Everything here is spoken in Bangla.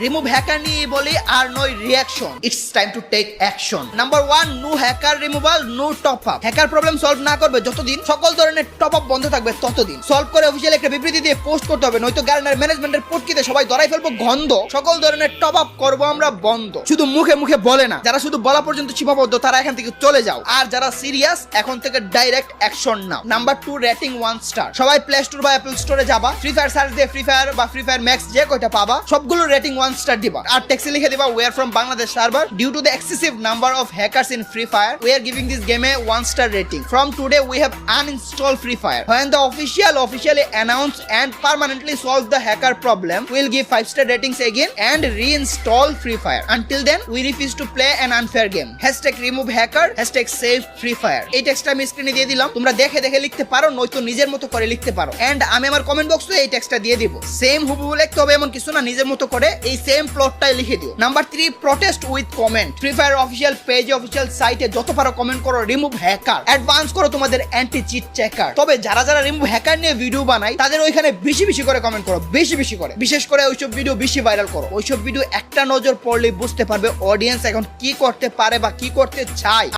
রিমুভ হ্যাকার নিয়ে বলি আর নয় reaction. It's time to take action. Number 1, no hacker removal, no top up. Hacker problem solve না করবে যতদিন, সকল ধরনের টপ আপ বন্ধ থাকবে ততদিন। সলভ করে অফিসিয়াল একটা বিবৃতি দিয়ে পোস্ট করতে হবে, নয়তো গার্নার ম্যানেজমেন্টের পটকিতে সবাই ধরাই ফেলবো গন্ধ। সকল ধরনের টপ আপ করবো আমরা বন্ধ। শুধু মুখে মুখে বলে না, যারা শুধু বলা পর্যন্ত সীমাবদ্ধ তারা এখান থেকে চলে যাও, আর যারা সিরিয়াস এখন থেকে ডাইরেক্ট অ্যাকশন নাও। Number 2, rating 1 star. সবাই প্লে স্টোর বা অ্যাপল স্টোরে যাবা, ফ্রি ফায়ার সার্চ দিয়ে ফ্রি ফায়ার বা ফ্রি ফায়ার ম্যাক্স যে কয়টা পাবা সবগুলো রেটিং 1 স্টার দিবা, আর টেক্সে লিখে দিবা we are from Bangladesh server due to the excessive number of hackers in Free Fire we are giving this game a 1 star rating. From today we have uninstalled Free Fire. When the officially announce and permanently solve the hacker problem, we'll give 5 star ratings again and reinstall Free Fire. Until then we refuse to play an unfair game. #remove hacker, #save Free Fire. এই টেক্সটটা আমি স্ক্রিনে দিয়ে দিলাম, তোমরা দেখে দেখে লিখতে পারো, নয়তো নিজের মতো করে লিখতে পারো। এন্ড আমি আমার কমেন্ট বক্সে এই টেক্সটটা দিয়ে দিব। সেম হুবহু লিখতে হবে এমন কিছু না, নিজের মতো করে এই সেম প্লটটাই লিখে দিও। Number 3, protest with comment. Free fire official পেজে অফিসিয়াল সাইটে যত পারো কমেন্ট করো রিমুভ হ্যাকার, অ্যাডভান্স করো তোমাদের অ্যান্টি চিট চেকার। তবে যারা যারা রিমুভ হ্যাকার নিয়ে ভিডিও বানায় তাদের ওইখানে বেশি বেশি করে কমেন্ট করো, বেশি বেশি করে। বিশেষ করে ওইসব ভিডিও বেশি ভাইরাল করো। ওইসব ভিডিও একটা নজর পড়লেই বুঝতে পারবে অডিয়েন্স এখন কি করতে পারে বা কি করতে চায়।